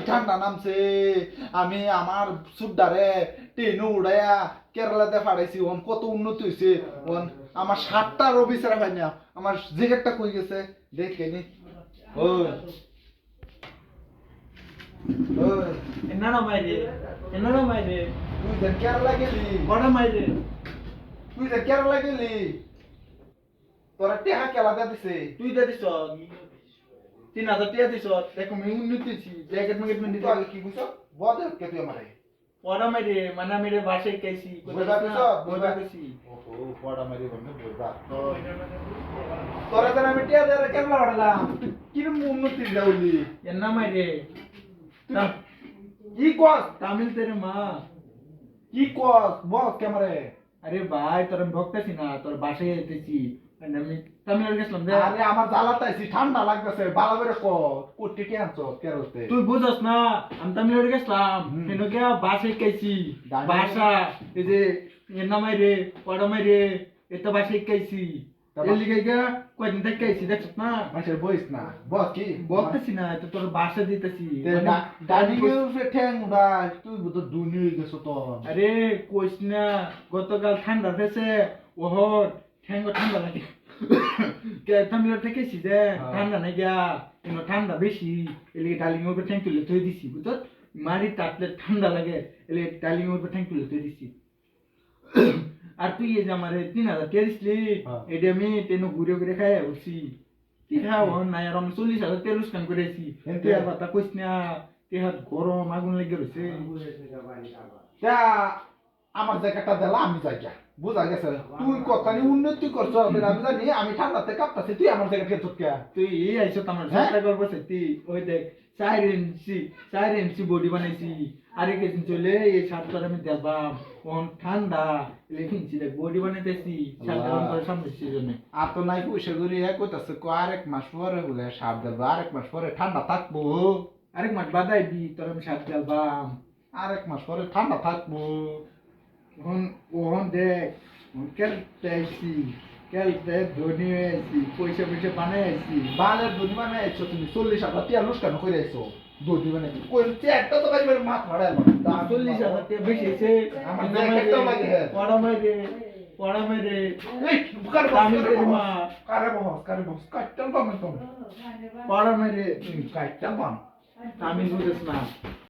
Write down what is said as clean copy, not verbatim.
ঠান্ডা নামছে আমি আমার সুদ্দারে ট্রেনে উড়াইয়া কেরালাতে পাঠাইছি ওন কত উন্নতি হয়েছে ওন আমার 7টা রবি ছাড়া হয় না আমার জ্যাকেটটা কই গেছে দেখে নি ওই ওই என்னடா மாயிரு என்னடா மாயிரு তুই যে কেরালা গেলি বড় মাইরে তুই যে কেরালা গেলি তোরা টেহা কেলাতে দিছে তুই দে দিছ 3000 টাকা দিছ দেখো আমি উন্নতি হয়েছি জ্যাকেট ম্যাকেট মেন্দি তুই আগে কি বুঝছো বদল কে তুই আমারে বড় মাইরে মানে মেরে বাসায় কেছি বুঝা দিছ বুঝা গেছি ওহো বড়া মারি বন্ধ বুঝা তোরা তো আমি টিয়া দেরে কেমন বাড়লাম কিরম উন্নতি যাওলি என்ன মাইরে কি কস তামিল তেরে মা কি কস বস ক্যামেরে আরে ভাই তোর আমি ভক্তাছি না তোর বাসায় যেতেছি আমি তামিল গেছিলাম দে আরে আমার জ্বালাতাইছি ঠান্ডা লাগতেছে বালা করে ক কোটি কে আনছো কেরোতে তুই বুঝছ না আমি তামিল গেছিলাম কেন গিয়া বাসায় কেছি বাসা এই যে এনা মাইরে বড় মাইরে এত বাসায় কেছি এর লিগে গিয়া কয়দিন থেকে কেছি দেখছ না মাসের বইস না বস কি বলতেছি না তো তোর বাসা দিতেছি দাদি কে ঠ্যাং উড়াই তুই তো দুনি হয়ে গেছো তো আরে কইস না গতকাল ঠান্ডা ফেসে ওহর ঠ্যাঙ্গ ঠান্ডা লাগে কে তামিল থেকে এসি যে ঠান্ডা নাই গিয়া কিন্তু ঠান্ডা বেশি এলিগে ডালিং উপরে ঠ্যাং তুলে থই দিছি বুঝত মারি তাতলে ঠান্ডা লাগে এলিগে ডালিং উপরে ঠ্যাং তুলে থই দিছি আর তুই এই যে আমারে 3000 টাকা দিছিলি এটা আমি তেনো ঘুরে ঘুরে খাই উঠছি কি খাও নাই আর আমি 40,000 তেল স্ক্যান করেছি তুই আর কথা কইস না তেহাত গরম আগুন লেগে রয়েছে তা আমার জায়গাটা দিলা আমি জায়গা বুঝা গেছে তুই কতখানি উন্নতি করছো আমি জানি আমি ঠান্ডাতে কাঁপতাছি তুই আমার জায়গাটা চটকে তুই এই আইছো আমার চিন্তা করবো সত্যি ওই দেখ 4 ইঞ্চি বডি বানাইছি আরে কেদিন চলে এই সাতটার আমি দেখবাম কোন ঠান্ডা ইঞ্চি দেখ বডি বানাইতেছি সাতটার সামনে সিজনে আর তো নাই পয়সা করি কইতাছে আরেক মাস পরে বলে সাপ দেবো আরেক মাস পরে ঠান্ডা থাকবো আরেক মাস বাদাই দি তোর আমি সাত দেখবাম আরেক মাস পরে ঠান্ডা থাকবো ওহন দেখ কেলতে আইছি কেলতে ধনী হয়েছি পয়সা পয়সা বানাই আইছি বালের দুধ মানে আইছো তুমি 40,000 টিয়া লুস্কানো করে আইছো দুধ মানে কই একটা তো কাজ মাথ মারাই 40,000 টাকা বেশি আছে আমার জ্যাকেটটাও লাগে পড়া মেরে এই বুকার তামিল তেরি মা কারে বস কাটতাম বাম তো পড়া মেরে কাটতাম বাম তামিল বুঝছ না